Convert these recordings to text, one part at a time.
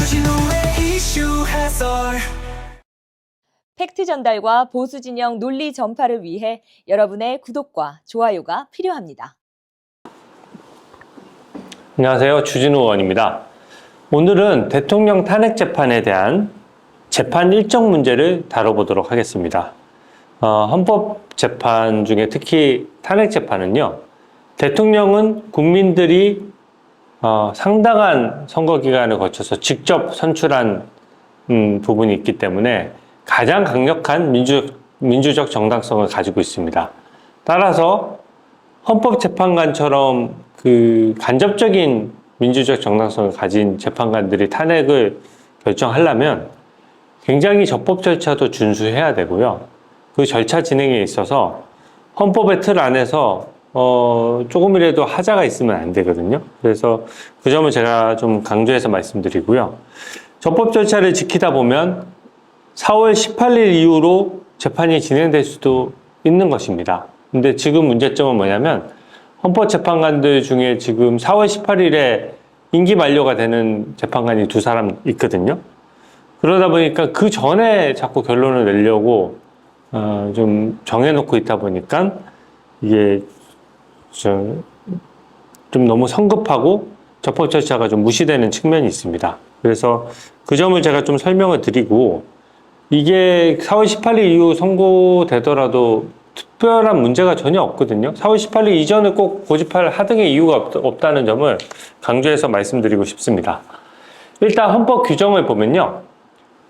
주진우의 이슈 해설. 팩트 전달과 보수 진영 논리 전파를 위해 여러분의 구독과 좋아요가 필요합니다. 안녕하세요. 주진우 의원입니다. 오늘은 대통령 탄핵 재판에 대한 재판 일정 문제를 다뤄보도록 하겠습니다. 헌법재판 중에 특히 탄핵 재판은요, 대통령은 국민들이 상당한 선거 기간을 거쳐서 직접 선출한 부분이 있기 때문에 가장 강력한 민주적 정당성을 가지고 있습니다. 따라서 헌법재판관처럼 그 간접적인 민주적 정당성을 가진 재판관들이 탄핵을 결정하려면 굉장히 적법 절차도 준수해야 되고요. 그 절차 진행에 있어서 헌법의 틀 안에서 조금이라도 하자가 있으면 안 되거든요. 그래서 그 점을 제가 좀 강조해서 말씀드리고요. 적법 절차를 지키다 보면 4월 18일 이후로 재판이 진행될 수도 있는 것입니다. 근데 지금 문제점은 뭐냐면 헌법재판관들 중에 지금 4월 18일에 임기 만료가 되는 재판관이 2사람 있거든요. 그러다 보니까 그 전에 자꾸 결론을 내려고 좀 정해놓고 있다 보니까 이게 좀 너무 성급하고 적법 절차가 좀 무시되는 측면이 있습니다. 그래서 그 점을 제가 좀 설명을 드리고, 이게 4월 18일 이후 선고되더라도 특별한 문제가 전혀 없거든요. 4월 18일 이전에 꼭 고집할 하등의 이유가 없다는 점을 강조해서 말씀드리고 싶습니다. 일단 헌법 규정을 보면요,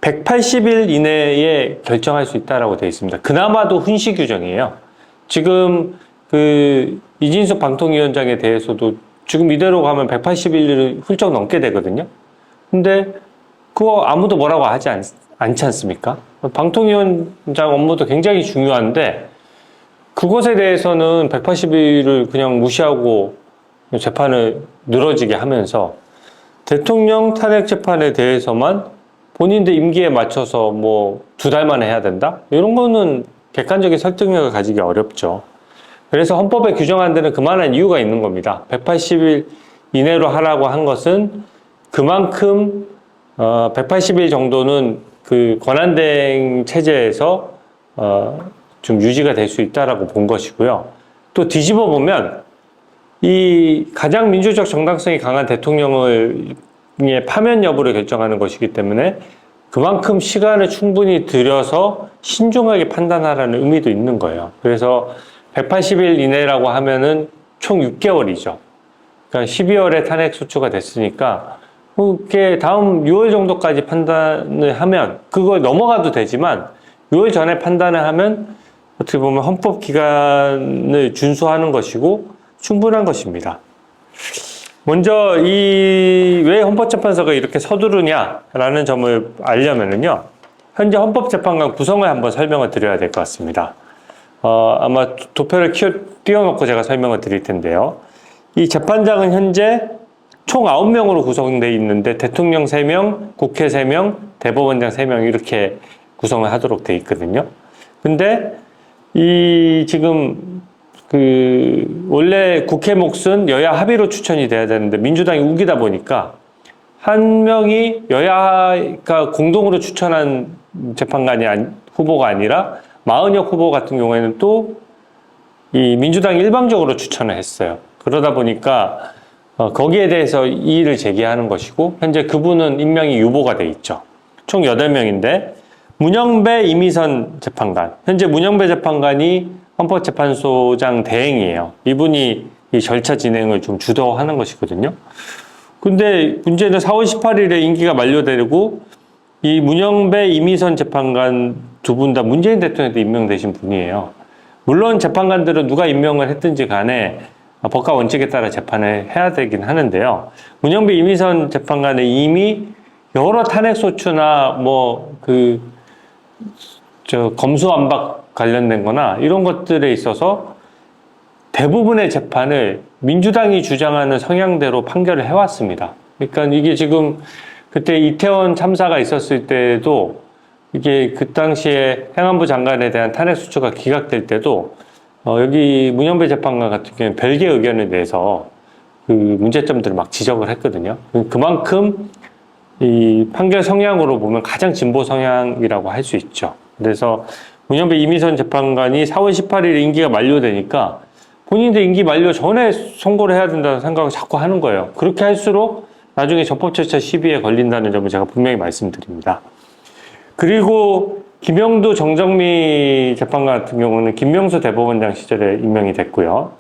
180일 이내에 결정할 수 있다라고 되어 있습니다. 그나마도 훈시 규정이에요. 지금 그 이진숙 방통위원장에 대해서도 지금 이대로 가면 180일을 훌쩍 넘게 되거든요. 근데 그거 아무도 뭐라고 하지 않지 않습니까? 방통위원장 업무도 굉장히 중요한데 그것에 대해서는 180일을 그냥 무시하고 재판을 늘어지게 하면서 대통령 탄핵 재판에 대해서만 본인들 임기에 맞춰서 뭐 2달 만에 해야 된다? 이런 거는 객관적인 설득력을 가지기 어렵죠. 그래서 헌법에 규정한 데는 그만한 이유가 있는 겁니다. 180일 이내로 하라고 한 것은 그만큼 180일 정도는 그 권한대행 체제에서 좀 유지가 될 수 있다라고 본 것이고요. 또 뒤집어 보면 이 가장 민주적 정당성이 강한 대통령의 파면 여부를 결정하는 것이기 때문에 그만큼 시간을 충분히 들여서 신중하게 판단하라는 의미도 있는 거예요. 그래서 180일 이내라고 하면은 총 6개월이죠. 그러니까 12월에 탄핵 소추가 됐으니까 그게 다음 6월 정도까지 판단을 하면, 그걸 넘어가도 되지만 6월 전에 판단을 하면 어떻게 보면 헌법 기간을 준수하는 것이고 충분한 것입니다. 먼저 왜 헌법재판소가 이렇게 서두르냐라는 점을 알려면은요, 현재 헌법재판관 구성을 한번 설명을 드려야 될 것 같습니다. 아마 도표를 띄워놓고 제가 설명을 드릴 텐데요. 이 재판장은 현재 총 9명으로 구성되어 있는데 대통령 3명, 국회 3명, 대법원장 3명 이렇게 구성을 하도록 되어 있거든요. 근데 지금 원래 국회 몫은 여야 합의로 추천이 돼야 되는데 민주당이 우기다 보니까 한 명이 여야가 공동으로 추천한 후보가 아니라 마은혁 후보 같은 경우에는 또 이 민주당이 일방적으로 추천을 했어요. 그러다 보니까 거기에 대해서 이의를 제기하는 것이고, 현재 그분은 임명이 유보가 돼 있죠. 총 8명인데 문영배, 이미선 재판관, 현재 문영배 재판관이 헌법재판소장 대행이에요. 이분이 이 절차 진행을 좀 주도하는 것이거든요. 근데 문제는 4월 18일에 임기가 만료되고 이 문영배, 이미선 재판관 2분 다 문재인 대통령한테 임명되신 분이에요. 물론 재판관들은 누가 임명을 했든지 간에 법과 원칙에 따라 재판을 해야 되긴 하는데요. 문영배, 이미선 재판관은 이미 여러 탄핵소추나 검수완박 관련된 거나 이런 것들에 있어서 대부분의 재판을 민주당이 주장하는 성향대로 판결을 해왔습니다. 그러니까 이게 지금 그때 이태원 참사가 있었을 때도 이게 그 당시에 행안부 장관에 대한 탄핵소추가 기각될 때도 여기 문영배 재판관 같은 경우는 별개 의견을 내서 그 문제점들을 막 지적을 했거든요. 그만큼 이 판결 성향으로 보면 가장 진보 성향이라고 할 수 있죠. 그래서 문영배 이미선 재판관이 4월 18일 임기가 만료되니까 본인도 임기 만료 전에 선고를 해야 된다는 생각을 자꾸 하는 거예요. 그렇게 할수록 나중에 적법 절차 시비에 걸린다는 점을 제가 분명히 말씀드립니다. 그리고 김영두, 정정미 재판관 같은 경우는 김명수 대법원장 시절에 임명이 됐고요.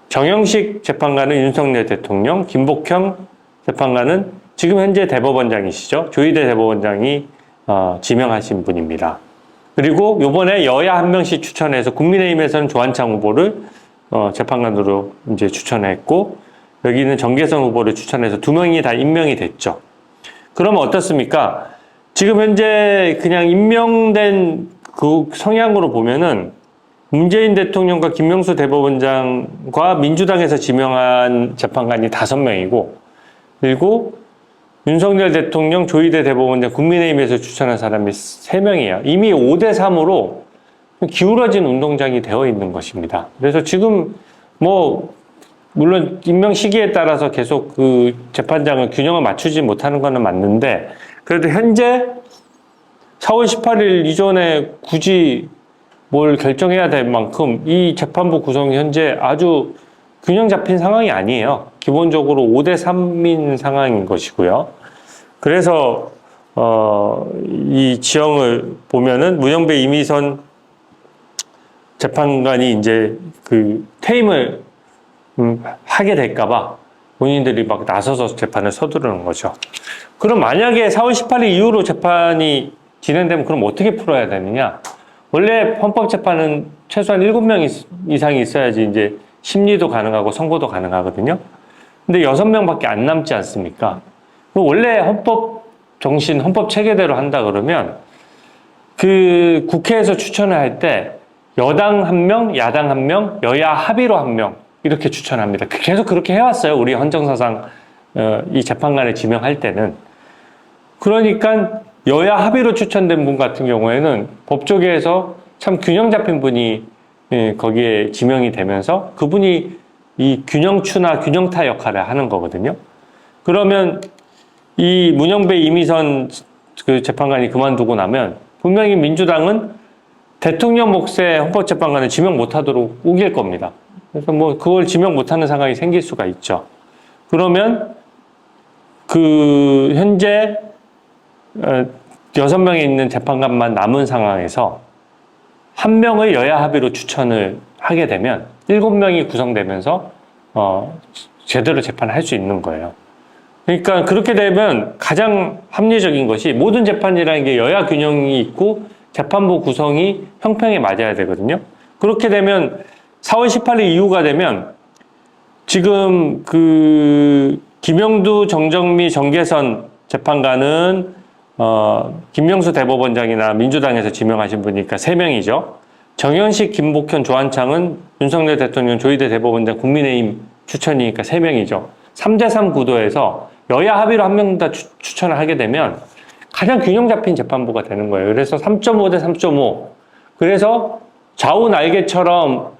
정영식 재판관은 윤석열 대통령, 김복형 재판관은 지금 현재 대법원장이시죠. 조희대 대법원장이 지명하신 분입니다. 그리고 이번에 여야 한 명씩 추천해서 국민의힘에서는 조한창 후보를 재판관으로 이제 추천했고, 여기는 정계선 후보를 추천해서 2명이 다 임명이 됐죠. 그러면 어떻습니까? 지금 현재 그냥 임명된 그 성향으로 보면은 문재인 대통령과 김명수 대법원장과 민주당에서 지명한 재판관이 5명이고, 그리고 윤석열 대통령, 조희대 대법원장, 국민의힘에서 추천한 사람이 3명이에요. 이미 5대3으로 기울어진 운동장이 되어 있는 것입니다. 그래서 지금 물론 임명 시기에 따라서 계속 그 재판장을 균형을 맞추지 못하는 것은 맞는데, 그래도 현재 4월 18일 이전에 굳이 뭘 결정해야 될 만큼 이 재판부 구성이 현재 아주 균형 잡힌 상황이 아니에요. 기본적으로 5대3인 상황인 것이고요. 그래서 이 지형을 보면은 문영배 이미선 재판관이 이제 그 퇴임을 하게 될까봐 본인들이 막 나서서 재판을 서두르는 거죠. 그럼 만약에 4월 18일 이후로 재판이 진행되면 그럼 어떻게 풀어야 되느냐? 원래 헌법재판은 최소한 7명 이상이 있어야지 이제 심리도 가능하고 선고도 가능하거든요. 근데 6명밖에 안 남지 않습니까? 원래 헌법 정신, 헌법 체계대로 한다 그러면 그 국회에서 추천을 할 때 여당 1명, 야당 1명, 여야 합의로 1명 이렇게 추천합니다. 계속 그렇게 해왔어요. 우리 헌정사상 이 재판관을 지명할 때는. 그러니까 여야 합의로 추천된 분 같은 경우에는 법조계에서 참 균형 잡힌 분이 거기에 지명이 되면서 그분이 이 균형추나 균형타 역할을 하는 거거든요. 그러면 이 문영배 이미선 그 재판관이 그만두고 나면 분명히 민주당은 대통령 몫의 헌법재판관을 지명 못하도록 우길 겁니다. 그래서 그걸 지명 못하는 상황이 생길 수가 있죠. 그러면 그 현재 6명에 있는 재판관만 남은 상황에서 1명을 여야 합의로 추천을 하게 되면 7명이 구성되면서 제대로 재판을 할 수 있는 거예요. 그러니까 그렇게 되면 가장 합리적인 것이 모든 재판이라는 게 여야 균형이 있고 재판부 구성이 형평에 맞아야 되거든요. 그렇게 되면 4월 18일 이후가 되면 지금 그 김영두, 정정미, 정계선 재판관은 김명수 대법원장이나 민주당에서 지명하신 분이니까 3명이죠. 정현식, 김복현, 조한창은 윤석열 대통령, 조희대 대법원장, 국민의힘 추천이니까 3명이죠. 3대3 구도에서 여야 합의로 1명 다 추천을 하게 되면 가장 균형 잡힌 재판부가 되는 거예요. 그래서 3.5 대 3.5. 그래서 좌우 날개처럼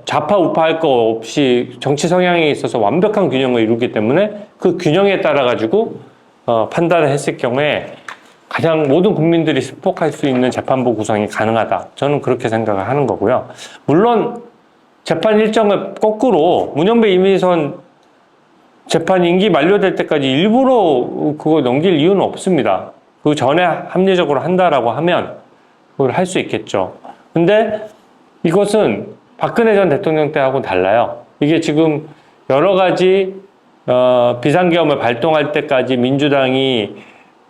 좌파 우파 할 거 없이 정치 성향에 있어서 완벽한 균형을 이루기 때문에 그 균형에 따라 가지고 판단을 했을 경우에 가장 모든 국민들이 승복할 수 있는 재판부 구성이 가능하다. 저는 그렇게 생각을 하는 거고요. 물론 재판 일정을 거꾸로 문영배 이미선 재판 임기 만료될 때까지 일부러 그거 넘길 이유는 없습니다. 그 전에 합리적으로 한다라고 하면 그걸 할 수 있겠죠. 근데 이것은 박근혜 전 대통령 때하고는 달라요. 이게 지금 여러 가지 비상계엄을 발동할 때까지 민주당이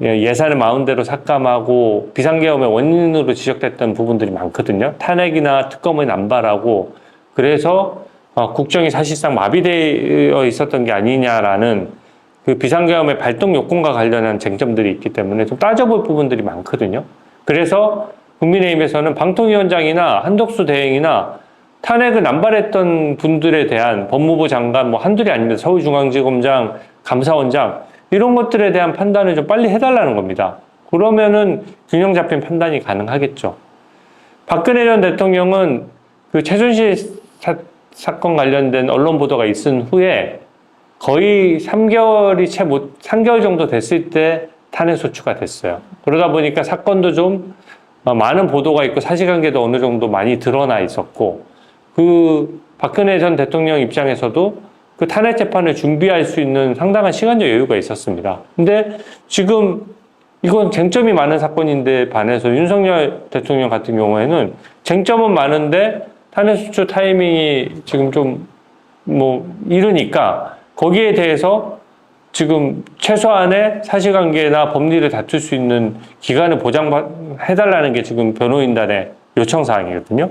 예산을 마음대로 삭감하고 비상계엄의 원인으로 지적됐던 부분들이 많거든요. 탄핵이나 특검을 남발하고 그래서 국정이 사실상 마비되어 있었던 게 아니냐라는 그 비상계엄의 발동 요건과 관련한 쟁점들이 있기 때문에 좀 따져볼 부분들이 많거든요. 그래서 국민의힘에서는 방통위원장이나 한덕수 대행이나 탄핵을 남발했던 분들에 대한 법무부 장관 한둘이 아닙니다. 서울중앙지검장, 감사원장 이런 것들에 대한 판단을 좀 빨리 해달라는 겁니다. 그러면은 균형 잡힌 판단이 가능하겠죠. 박근혜 전 대통령은 그 최순실 사건 관련된 언론 보도가 있은 후에 거의 3개월 정도 됐을 때 탄핵 소추가 됐어요. 그러다 보니까 사건도 좀 많은 보도가 있고 사실관계도 어느 정도 많이 드러나 있었고, 그 박근혜 전 대통령 입장에서도 그 탄핵 재판을 준비할 수 있는 상당한 시간적 여유가 있었습니다. 근데 지금 이건 쟁점이 많은 사건인데 반해서 윤석열 대통령 같은 경우에는 쟁점은 많은데 탄핵 소추 타이밍이 지금 좀 이르니까 거기에 대해서 지금 최소한의 사실관계나 법리를 다툴 수 있는 기간을 보장해달라는 게 지금 변호인단의 요청사항이거든요.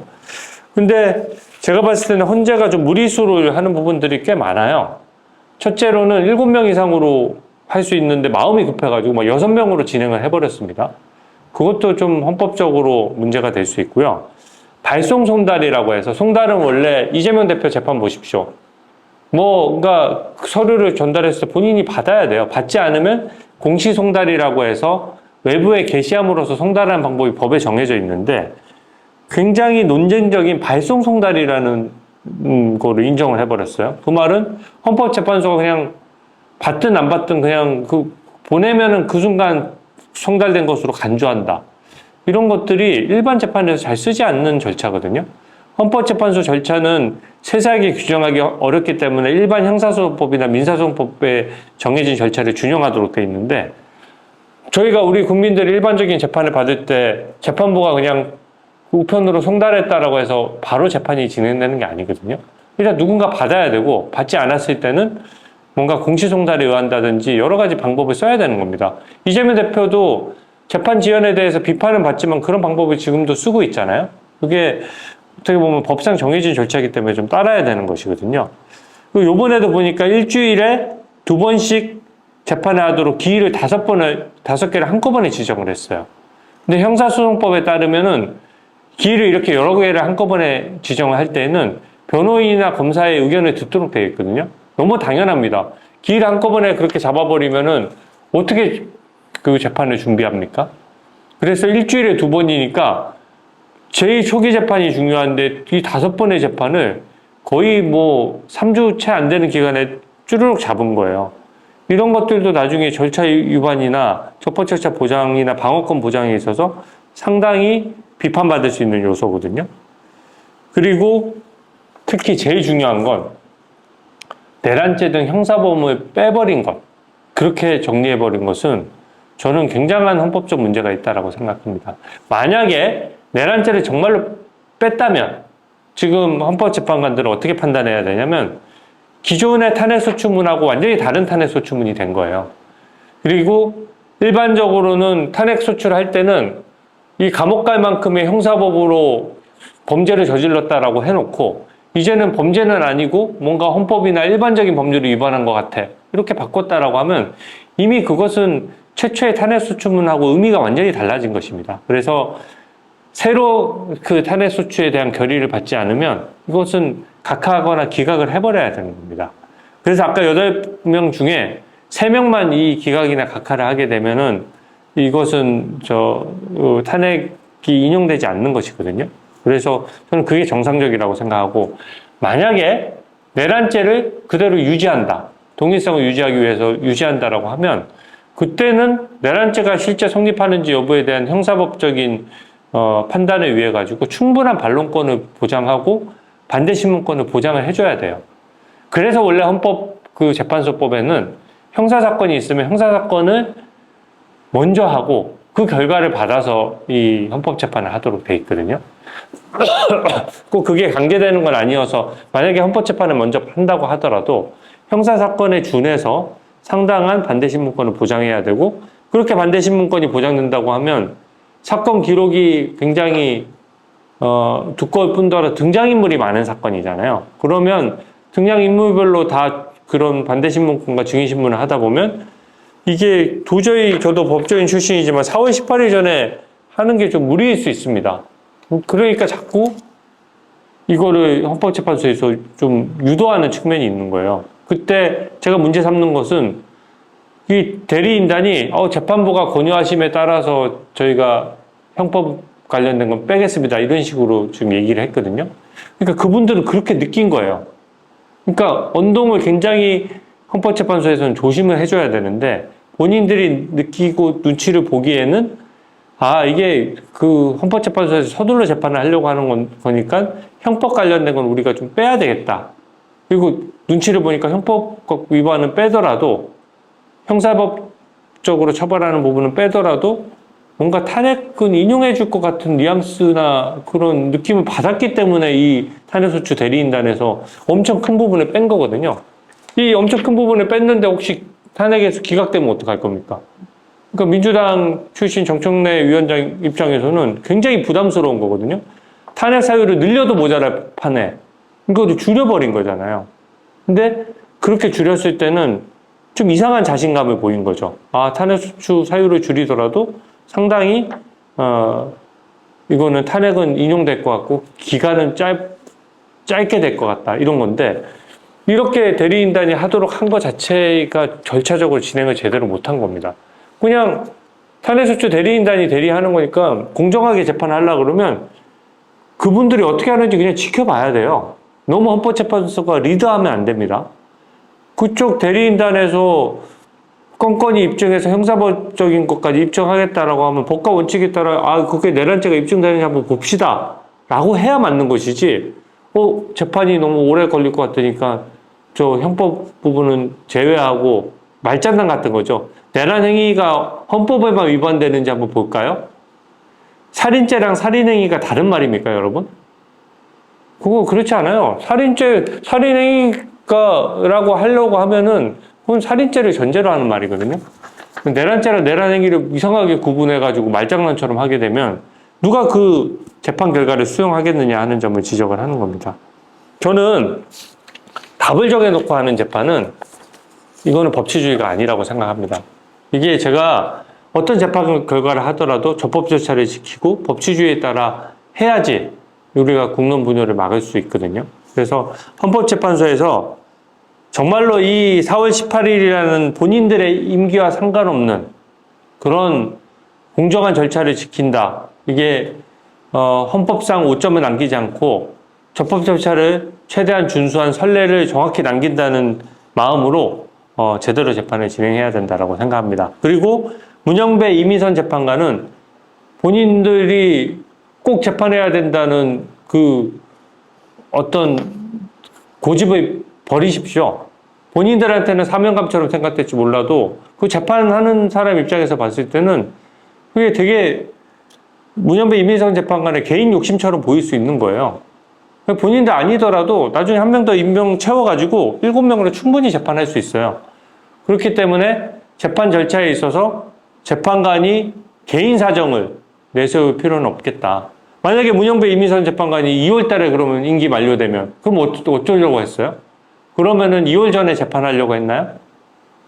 근데 제가 봤을 때는 헌재가 좀 무리수를 하는 부분들이 꽤 많아요. 첫째로는 7명 이상으로 할 수 있는데 마음이 급해가지고 6명으로 진행을 해버렸습니다. 그것도 좀 헌법적으로 문제가 될 수 있고요. 발송 송달이라고 해서, 송달은 원래 이재명 대표 재판 보십시오. 뭔가 서류를 전달했을 때 본인이 받아야 돼요. 받지 않으면 공시 송달이라고 해서 외부에 게시함으로써 송달하는 방법이 법에 정해져 있는데, 굉장히 논쟁적인 발송 송달이라는 거를 인정을 해버렸어요. 그 말은 헌법재판소가 그냥 받든 안 받든 그냥 보내면은 그 순간 송달된 것으로 간주한다. 이런 것들이 일반 재판에서 잘 쓰지 않는 절차거든요. 헌법재판소 절차는 세세하게 규정하기 어렵기 때문에 일반 형사소송법이나 민사소송법에 정해진 절차를 준용하도록 되어 있는데, 저희가 우리 국민들이 일반적인 재판을 받을 때 재판부가 그냥 우편으로 송달했다라고 해서 바로 재판이 진행되는 게 아니거든요. 일단 누군가 받아야 되고, 받지 않았을 때는 뭔가 공시송달에 의한다든지 여러 가지 방법을 써야 되는 겁니다. 이재명 대표도 재판 지연에 대해서 비판은 받지만 그런 방법을 지금도 쓰고 있잖아요. 그게 어떻게 보면 법상 정해진 절차이기 때문에 좀 따라야 되는 것이거든요. 그리고 요번에도 보니까 일주일에 2번씩 재판을 하도록 기일을 5개를 한꺼번에 지정을 했어요. 근데 형사소송법에 따르면은 기일을 이렇게 여러 개를 한꺼번에 지정을 할 때는 변호인이나 검사의 의견을 듣도록 되어 있거든요. 너무 당연합니다. 기일 한꺼번에 그렇게 잡아버리면은 어떻게 그 재판을 준비합니까? 그래서 일주일에 2번이니까 제일 초기 재판이 중요한데 이 5번의 재판을 거의 3주 채 안 되는 기간에 쭈르륵 잡은 거예요. 이런 것들도 나중에 절차 위반이나 적법 절차 보장이나 방어권 보장에 있어서 상당히 비판받을 수 있는 요소거든요. 그리고 특히 제일 중요한 건 내란죄 등 형사범을 빼버린 것, 그렇게 정리해버린 것은 저는 굉장한 헌법적 문제가 있다고 생각합니다. 만약에 내란죄를 정말로 뺐다면 지금 헌법재판관들은 어떻게 판단해야 되냐면 기존의 탄핵소추문하고 완전히 다른 탄핵소추문이 된 거예요. 그리고 일반적으로는 탄핵소추를 할 때는 이 감옥 갈 만큼의 형사법으로 범죄를 저질렀다라고 해놓고 이제는 범죄는 아니고 뭔가 헌법이나 일반적인 법률을 위반한 것 같아, 이렇게 바꿨다라고 하면 이미 그것은 최초의 탄핵소추문하고 의미가 완전히 달라진 것입니다. 그래서 새로 그 탄핵소추에 대한 결의를 받지 않으면 이것은 각하하거나 기각을 해버려야 되는 겁니다. 그래서 아까 8명 중에 3명만 이 기각이나 각하를 하게 되면은 이것은 탄핵이 인용되지 않는 것이거든요. 그래서 저는 그게 정상적이라고 생각하고, 만약에 내란죄를 그대로 유지한다, 동일성을 유지하기 위해서 유지한다라고 하면 그때는 내란죄가 실제 성립하는지 여부에 대한 형사법적인 판단에 의해 가지고 충분한 반론권을 보장하고 반대 신문권을 보장을 해줘야 돼요. 그래서 원래 헌법 재판소법에는 형사사건이 있으면 형사사건을 먼저 하고 그 결과를 받아서 이 헌법재판을 하도록 돼 있거든요. 꼭 그게 관계되는 건 아니어서 만약에 헌법재판을 먼저 한다고 하더라도 형사사건에 준해서 상당한 반대신문권을 보장해야 되고, 그렇게 반대신문권이 보장된다고 하면 사건 기록이 굉장히 두꺼울 뿐더러 등장인물이 많은 사건이잖아요. 그러면 등장인물별로 다 그런 반대신문권과 증인신문을 하다 보면 이게 도저히, 저도 법조인 출신이지만 4월 18일 전에 하는 게 좀 무리일 수 있습니다. 그러니까 자꾸 이거를 헌법재판소에서 좀 유도하는 측면이 있는 거예요. 그때 제가 문제 삼는 것은 이 대리인단이 재판부가 권유하심에 따라서 저희가 형법 관련된 건 빼겠습니다, 이런 식으로 지금 얘기를 했거든요. 그러니까 그분들은 그렇게 느낀 거예요. 그러니까 언동을 굉장히 헌법재판소에서는 조심을 해줘야 되는데 본인들이 느끼고 눈치를 보기에는 이게 그 헌법재판소에서 서둘러 재판을 하려고 하는 거니까 형법 관련된 건 우리가 좀 빼야 되겠다. 그리고 눈치를 보니까 형법 위반은 빼더라도 형사법적으로 처벌하는 부분은 빼더라도 뭔가 탄핵은 인용해 줄 것 같은 뉘앙스나 그런 느낌을 받았기 때문에 이 탄핵소추 대리인단에서 엄청 큰 부분을 뺀 거거든요. 이 엄청 큰 부분을 뺐는데 혹시 탄핵에서 기각되면 어떡할 겁니까? 그러니까 민주당 출신 정청래 위원장 입장에서는 굉장히 부담스러운 거거든요. 탄핵 사유를 늘려도 모자랄 판에 이거를 줄여버린 거잖아요. 근데 그렇게 줄였을 때는 좀 이상한 자신감을 보인 거죠. 탄핵소추 사유를 줄이더라도 상당히 이거는 탄핵은 인용될 것 같고 기간은 짧게 될 것 같다 이런 건데 이렇게 대리인단이 하도록 한 것 자체가 절차적으로 진행을 제대로 못한 겁니다. 그냥 탄핵소추 대리인단이 대리하는 거니까 공정하게 재판하려고 그러면 그분들이 어떻게 하는지 그냥 지켜봐야 돼요. 너무 헌법재판소가 리드하면 안 됩니다. 그쪽 대리인단에서 건건이 입증해서 형사법적인 것까지 입증하겠다라고 하면 법과 원칙에 따라 그게 내란죄가 입증되는지 한번 봅시다 라고 해야 맞는 것이지 재판이 너무 오래 걸릴 것 같으니까 저 형법 부분은 제외하고 말장난 같은 거죠. 내란 행위가 헌법에만 위반되는지 한번 볼까요? 살인죄랑 살인행위가 다른 말입니까, 여러분? 그거 그렇지 않아요. 살인행위가라고 하려고 하면은 그건 살인죄를 전제로 하는 말이거든요. 내란죄랑 내란행위를 이상하게 구분해가지고 말장난처럼 하게 되면 누가 그 재판 결과를 수용하겠느냐 하는 점을 지적을 하는 겁니다. 저는 답을 정해놓고 하는 재판은 이거는 법치주의가 아니라고 생각합니다. 이게 제가 어떤 재판 결과를 하더라도 적법 절차를 지키고 법치주의에 따라 해야지 우리가 국론 분열을 막을 수 있거든요. 그래서 헌법재판소에서 정말로 이 4월 18일이라는 본인들의 임기와 상관없는 그런 공정한 절차를 지킨다. 이게 헌법상 오점을 남기지 않고 적법 절차를 최대한 준수한 선례를 정확히 남긴다는 마음으로 제대로 재판을 진행해야 된다고 생각합니다. 그리고 문영배 이미선 재판관은 본인들이 꼭 재판해야 된다는 그 어떤 고집을 버리십시오. 본인들한테는 사명감처럼 생각될지 몰라도 그 재판하는 사람 입장에서 봤을 때는 그게 되게 문영배 이미선 재판관의 개인 욕심처럼 보일 수 있는 거예요. 본인들 아니더라도 나중에 한 명 더 임명 채워가지고 7명으로 충분히 재판할 수 있어요. 그렇기 때문에 재판 절차에 있어서 재판관이 개인 사정을 내세울 필요는 없겠다. 만약에 문영배 이미선 재판관이 2월 달에 그러면 임기 만료되면 그럼 어쩌려고 했어요? 그러면은 2월 전에 재판하려고 했나요?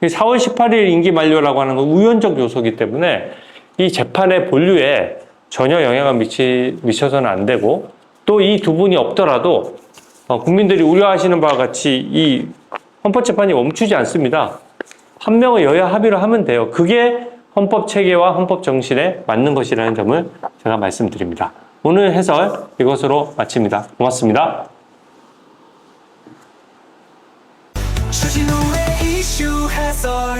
4월 18일 임기 만료라고 하는 건 우연적 요소이기 때문에 이 재판의 본류에 전혀 영향을 미쳐서는 안 되고 또 이 두 분이 없더라도 국민들이 우려하시는 바와 같이 이 헌법재판이 멈추지 않습니다. 한 명의 여야 합의로 하면 돼요. 그게 헌법 체계와 헌법 정신에 맞는 것이라는 점을 제가 말씀드립니다. 오늘 해설 이것으로 마칩니다. 고맙습니다. 주진우의 이슈 해설